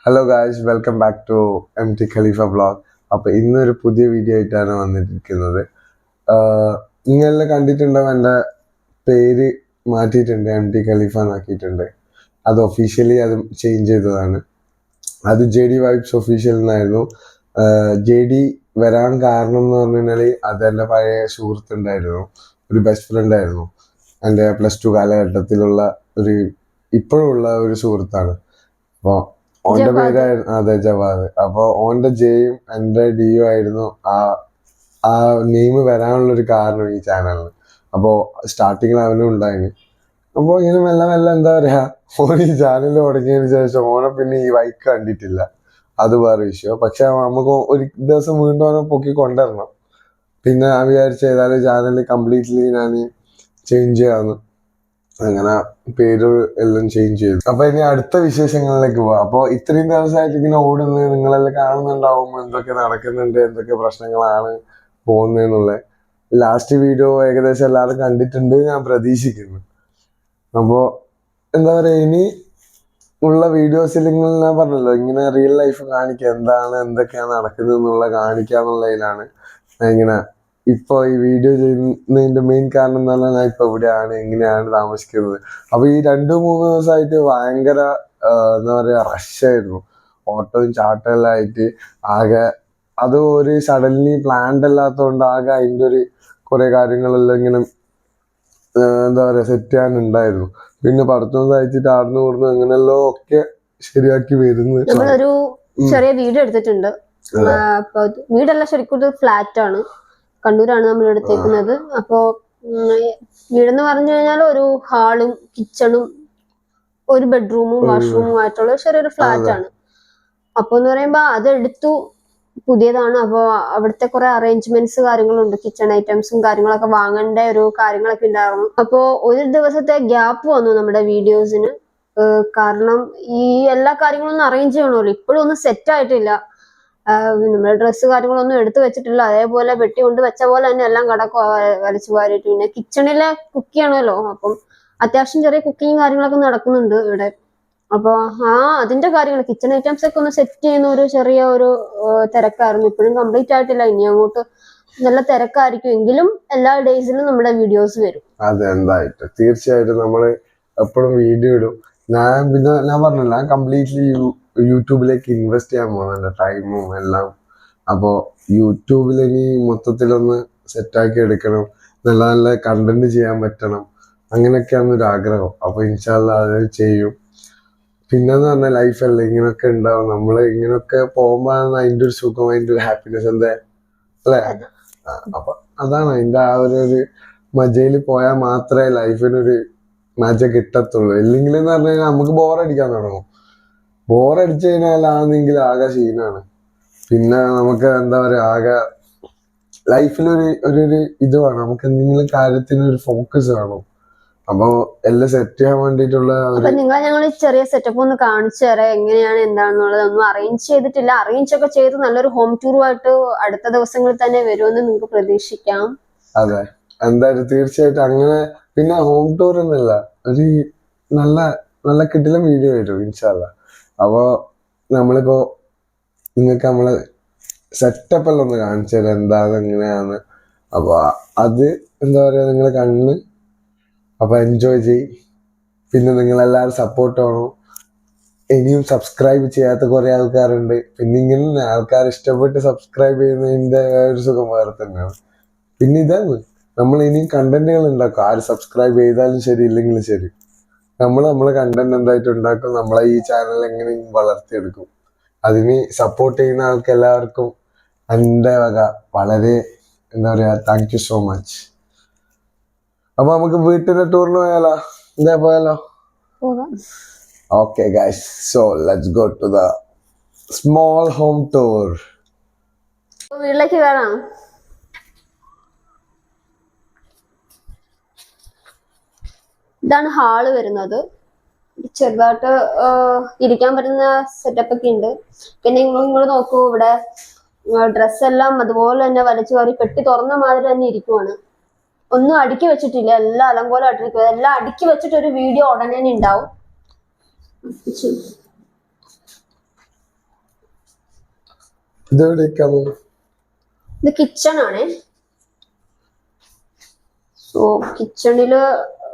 Hello guys, welcome back to MT Khalifa vlog. അപ്പോൾ ഇന്നൊരു പുതിയ വീഡിയോ ആയിട്ടാണ് വന്നിരിക്കുന്നത്. നിങ്ങളെല്ലാം കണ്ടിട്ടുണ്ടാവും, എൻ്റെ പേര് മാറ്റിയിട്ടുണ്ട്, MT ഖലീഫ എന്നാക്കിയിട്ടുണ്ട്. അത് ഒഫീഷ്യലി അത് ചേഞ്ച് ചെയ്തതാണ്. അത് JD വൈബ്സ് ഒഫീഷ്യൽ എന്നായിരുന്നു. JD വരാൻ കാരണം എന്ന് പറഞ്ഞു കഴിഞ്ഞാൽ അത് എൻ്റെ പഴയ സുഹൃത്തുണ്ടായിരുന്നു, ഒരു ബെസ്റ്റ് ഫ്രണ്ട് ആയിരുന്നു. എൻ്റെ +2 കാലഘട്ടത്തിലുള്ള ഇപ്പോഴുള്ള ഒരു സുഹൃത്താണ്. അപ്പോൾ ഓന്റെ പേരായിരുന്നു, അതെ, ജവാദ്. അപ്പോൾ ഓന്റെ ജെയും എൻ്റെ ഡിയും ആയിരുന്നു ആ നെയിം വരാനുള്ളൊരു കാരണം ഈ ചാനലിന്. അപ്പോൾ സ്റ്റാർട്ടിങ്ങിൽ അവനും ഉണ്ടായിന്. അപ്പോൾ ഇങ്ങനെ മെല്ലെ മെല്ലെ എന്താ പറയുക, ഓൻ ഈ ചാനൽ തുടങ്ങിയതിന് ശേഷം ഓനെ പിന്നെ ഈ വൈക്ക് കണ്ടിട്ടില്ല. അത് വേറെ വിഷയം. പക്ഷെ നമുക്ക് ഒരു ദിവസം വീണ്ടും ഓനെ പൊക്കി കൊണ്ടുവരണം. പിന്നെ ഞാൻ വിചാരിച്ച ഏതായാലും ചാനൽ കംപ്ലീറ്റ്ലി ഞാൻ ചേഞ്ച് ചെയ്യാമെന്ന്. അങ്ങനെ പേര് എല്ലാം ചേഞ്ച് ചെയ്തു. അപ്പൊ ഇനി അടുത്ത വിശേഷങ്ങളിലേക്ക് പോവാം. അപ്പോൾ ഇത്രയും ദിവസമായിട്ട് ഇങ്ങനെ ഓടുന്നത് നിങ്ങളെല്ലാം കാണുന്നുണ്ടാവും, എന്തൊക്കെ നടക്കുന്നുണ്ട്, എന്തൊക്കെ പ്രശ്നങ്ങളാണ് പോകുന്നതെന്നുള്ളത്. ലാസ്റ്റ് വീഡിയോ ഏകദേശം എല്ലാവരും കണ്ടിട്ടുണ്ട് ഞാൻ പ്രതീക്ഷിക്കുന്നു. അപ്പോൾ എന്താ പറയുക, ഇനി ഉള്ള വീഡിയോസിൽ ഞാൻ പറഞ്ഞല്ലോ, ഇങ്ങനെ റിയൽ ലൈഫ് കാണിക്കുക, എന്തൊക്കെയാണ് നടക്കുന്നത് എന്നുള്ള കാണിക്കുക എന്നുള്ളതിലാണ് ഞാൻ ഇങ്ങനെ ഇപ്പോൾ ഈ വീഡിയോ ചെയ്യുന്നതിൻ്റെ മെയിൻ കാരണം എന്ന് പറഞ്ഞാൽ ഞാൻ ഇപ്പോൾ എവിടെയാണ്, എങ്ങനെയാണ് താമസിക്കുന്നത്. അപ്പോൾ ഈ 2-3 ദിവസമായിട്ട് ഭയങ്കര എന്താ പറയുക, റഷായിരുന്നു. ഓട്ടവും ചാട്ടമെല്ലാം ആയിട്ട് ആകെ അത് ഒരു സഡൻലി പ്ലാൻഡ് അല്ലാത്തതുകൊണ്ട് ആകെ അതിൻ്റെ ഒരു കുറേ കാര്യങ്ങളെല്ലാം ഇങ്ങനെ എന്താ പറയുക സെറ്റ് ചെയ്യാനുണ്ടായിരുന്നു. പിന്നെ പഠിത്തം തയ്ച്ചിട്ട് ആടുന്നു കൊടുന്നു അങ്ങനെയല്ലോ ഒക്കെ ശരിയാക്കി വരുന്നു. നമ്മളൊരു ചെറിയ വീട് എടുത്തിട്ടുണ്ട്. വീടെല്ലാം ശരിക്കും ഫ്ലാറ്റ് ആണ്, കണ്ണൂരാണ് നമ്മൾ എടുത്തേക്കുന്നത്. അപ്പോ വീടെന്ന് പറഞ്ഞു കഴിഞ്ഞാൽ ഒരു ഹാളും കിച്ചണും ഒരു ബെഡ്റൂമും വാഷ്റൂമും ആയിട്ടുള്ള ചെറിയൊരു ഫ്ലാറ്റ് ആണ്. അപ്പൊ എന്ന് പറയുമ്പോ അതെടുത്തു, പുതിയതാണ്. അപ്പോൾ അവിടുത്തെ കുറെ അറേഞ്ച്മെന്റ്സ് കാര്യങ്ങളുണ്ട്, കിച്ചൺ ഐറ്റംസും കാര്യങ്ങളൊക്കെ വാങ്ങേണ്ട ഒരു കാര്യങ്ങളൊക്കെ ഉണ്ടായിരുന്നു. അപ്പോൾ ഒരു ദിവസത്തെ ഗ്യാപ്പ് വന്നു നമ്മുടെ വീഡിയോസിന്. കാരണം ഈ എല്ലാ കാര്യങ്ങളൊന്നും അറേഞ്ച് ചെയ്യണമല്ലോ, ഇപ്പോഴും ഒന്നും സെറ്റ് ആയിട്ടില്ല. നമ്മുടെ ഡ്രസ്സ് കാര്യങ്ങളൊന്നും എടുത്തു വെച്ചിട്ടില്ല, അതേപോലെ വെട്ടി കൊണ്ട് വെച്ച പോലെ തന്നെ എല്ലാം കിടക്കുക വലിച്ചു വാരിയിട്ട്. പിന്നെ കിച്ചണിലെ കുക്ക് ചെയ്യണമല്ലോ, അപ്പം അത്യാവശ്യം ചെറിയ കുക്കിങ് കാര്യങ്ങളൊക്കെ നടക്കുന്നുണ്ട് ഇവിടെ. അപ്പോൾ അതിന്റെ കാര്യങ്ങൾ, കിച്ചൺ ഐറ്റംസ് ഒക്കെ ഒന്ന് സെറ്റ് ചെയ്യുന്ന ഒരു ചെറിയ ഒരു തിരക്കായിരുന്നു. ഇപ്പോഴും കംപ്ലീറ്റ് ആയിട്ടില്ല, ഇനി അങ്ങോട്ട് നല്ല തിരക്കായിരിക്കും. എങ്കിലും എല്ലാ ഡേയ്സിലും നമ്മുടെ വീഡിയോസ് വരും. അതെ, എന്തായിട്ട് തീർച്ചയായിട്ടും നമ്മള് എപ്പോഴും വീഡിയോ ഇടും. ഞാൻ പറഞ്ഞില്ല, ഞാൻ കംപ്ലീറ്റ്ലി യൂട്യൂബിലേക്ക് ഇൻവെസ്റ്റ് ചെയ്യാൻ പോകുന്നുണ്ട്, ടൈമും എല്ലാം. അപ്പോൾ യൂട്യൂബിൽ ഇനി മൊത്തത്തിലൊന്ന് സെറ്റാക്കി എടുക്കണം, നല്ല നല്ല കണ്ടന്റ് ചെയ്യാൻ പറ്റണം, അങ്ങനെയൊക്കെയാണ് ഒരു ആഗ്രഹം. അപ്പോൾ ഇൻഷാല്ലാ അത് ചെയ്യും. പിന്നെന്ന് പറഞ്ഞാൽ ലൈഫല്ലേ ഇങ്ങനെയൊക്കെ ഉണ്ടാവും, നമ്മൾ ഇങ്ങനെയൊക്കെ പോകുമ്പോൾ അതിൻ്റെ ഒരു സുഖം, അതിൻ്റെ ഒരു ഹാപ്പിനെസ് എന്താ അല്ലേ. അപ്പൊ അതാണ് അതിൻ്റെ ആ ഒരു മജയിൽ പോയാൽ മാത്രമേ ലൈഫിനൊരു മജ കിട്ടത്തുള്ളൂ. ഇല്ലെങ്കിൽ എന്ന് പറഞ്ഞു കഴിഞ്ഞാൽ നമുക്ക് ബോറടിക്കാൻ തുടങ്ങും. ബോറടിച്ചു കഴിഞ്ഞാലാണെങ്കിൽ ആകെ സീനാണ്. പിന്നെ നമുക്ക് എന്താ പറയുക, ആകെ ലൈഫിലൊരു ഇത് വേണം, നമുക്ക് എന്തെങ്കിലും കാര്യത്തിന് ഒരു ഫോക്കസ് വേണം. അപ്പൊ എല്ലാം സെറ്റ് ചെയ്യാൻ വേണ്ടിയിട്ടുള്ള ഞങ്ങൾ ചെറിയ സെറ്റപ്പ് ഒന്ന് കാണിച്ചു തരാം, എങ്ങനെയാണ് എന്താണെന്നുള്ളത്. ഒന്നും അറേഞ്ച് ചെയ്തിട്ടില്ല, അറേഞ്ച് ഒക്കെ ചെയ്ത് നല്ലൊരു ഹോം ടൂറുമായിട്ട് അടുത്ത ദിവസങ്ങളിൽ തന്നെ വരുമെന്ന് നിങ്ങൾക്ക് പ്രതീക്ഷിക്കാം. അതെ, എന്തായാലും തീർച്ചയായിട്ടും അങ്ങനെ. പിന്നെ ഹോം ടൂർ എന്നല്ല, ഒരു നല്ല നല്ല കിടിലൻ വീഡിയോ വരും ഇൻഷാല്ലാ. അപ്പോ നമ്മളിപ്പോ നിങ്ങൾക്ക് നമ്മളെ സെറ്റപ്പ് എല്ലാം ഒന്ന് കാണിച്ചു തരാം, എന്താണ് എങ്ങനെയാണ്. അപ്പൊ അത് എന്താ പറയാ, നിങ്ങൾ കണ്ണ് അപ്പൊ എൻജോയ് ചെയ്യും. പിന്നെ നിങ്ങളെല്ലാവരും സപ്പോർട്ട് വേണം. ഇനിയും സബ്സ്ക്രൈബ് ചെയ്യാത്ത കുറെ ആൾക്കാരുണ്ട്. പിന്നെ ഇങ്ങനെ ആൾക്കാർ ഇഷ്ടപ്പെട്ട് സബ്സ്ക്രൈബ് ചെയ്യുന്നതിന്റെ ഒരു സുഖം വേറെ തന്നെയാണ്. പിന്നെ ഇതാണ്, നമ്മൾ ഇനിയും കണ്ടന്റുകൾ ഉണ്ടാക്കും. ആര് സബ്സ്ക്രൈബ് ചെയ്താലും ശരി, ഇല്ലെങ്കിലും ശരി, നമ്മളെ കണ്ടന്റ് എന്തായിട്ട് ഉണ്ടാക്കും, നമ്മളെ ഈ ചാനൽ എങ്ങനെയും വളർത്തിയെടുക്കും. അതിന് സപ്പോർട്ട് ചെയ്യുന്ന ആൾക്ക് എല്ലാവർക്കും എൻ്റെ വക വളരെ എന്താ പറയാ, താങ്ക് യു സോ മച്ച്. അപ്പൊ നമുക്ക് വീട്ടിലെ ടൂറിന് പോയാലോ? എന്താ പോയാലോ? Okay guys, so let's go to the small home tour. വീട്ടിലേക്ക് കാണാം. ഇതാണ് ഹാള് വരുന്നത്. ചെറുതായിട്ട് ഇരിക്കാൻ പറ്റുന്ന സെറ്റപ്പ് ഒക്കെ ഉണ്ട്. പിന്നെ നിങ്ങൾ നോക്കൂ, ഇവിടെ ഡ്രസ്സെല്ലാം അതുപോലെ തന്നെ വലിച്ചു വാരി പെട്ടി തുറന്ന മാതിരി തന്നെ ഇരിക്കുവാണ്. ഒന്നും അടുക്കി വെച്ചിട്ടില്ല, എല്ലാം അലങ്കോലമായിട്ടിരിക്കുക. എല്ലാം അടുക്കി വെച്ചിട്ട് ഒരു വീഡിയോ ഉടനെ ഉണ്ടാവും. ഇതെവിടേക്കാണ്? ഇത് കിച്ചൺ ആണ്. സോ കിച്ചണില്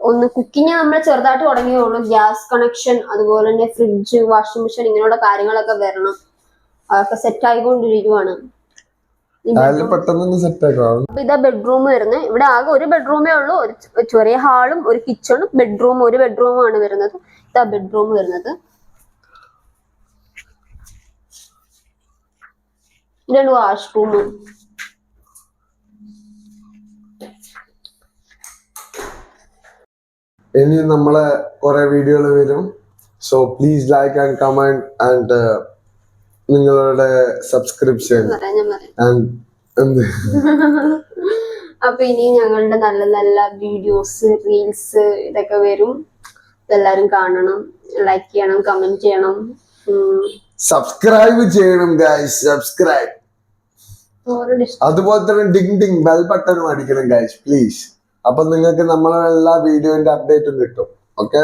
ഒന്ന് കുക്കിംഗ് നമ്മൾ ചെറുതായിട്ട് തുടങ്ങിയുള്ളൂ. ഗ്യാസ് കണക്ഷൻ, അതുപോലെ തന്നെ ഫ്രിഡ്ജ്, വാഷിംഗ് മെഷീൻ, ഇങ്ങനെയുള്ള കാര്യങ്ങളൊക്കെ വരണം. അതൊക്കെ സെറ്റ് ആയിക്കൊണ്ടിരിക്കുവാണ്. പെട്ടെന്ന് സെറ്റ് ആക്കാം. അപ്പൊ ഇതാ ബെഡ്റൂം വരുന്നത്. ഇവിടെ ആകെ ഒരു ബെഡ്റൂമേ ഉള്ളൂ. ഒരു ചെറിയ ഹാളും ഒരു കിച്ചണും ബെഡ്റൂമും, ഒരു ബെഡ്റൂമാണ് വരുന്നത്. ഇതാ ബെഡ്റൂം വരുന്നത്. ഇതാണ് വാഷ്റൂം. ഇനി നമ്മളെ കുറെ വീഡിയോകൾ വരും. So please like and comment and നിങ്ങളുടെ സബ്സ്ക്രിപ്ഷൻ ആൻഡ് അപ്പൊ ഇനി ഞങ്ങളുടെ നല്ല നല്ല വീഡിയോസ്, റീൽസ് ഇതൊക്കെ വരും. എല്ലാരും കാണണം, ലൈക്ക് ചെയ്യണം, കമന്റ് ചെയ്യണം, സബ്സ്ക്രൈബ് ചെയ്യണം ഗൈസ്. സബ്സ്ക്രൈബ്. അതുപോലെ തന്നെ ഡിങ് ഡിങ് ബെൽ ബട്ടൺ അടിക്കണം ഗൈസ് പ്ലീസ്. അപ്പൊ നിങ്ങൾക്ക് നമ്മളെ എല്ലാ വീഡിയോന്റെ അപ്ഡേറ്റും കിട്ടും. ഓക്കെ.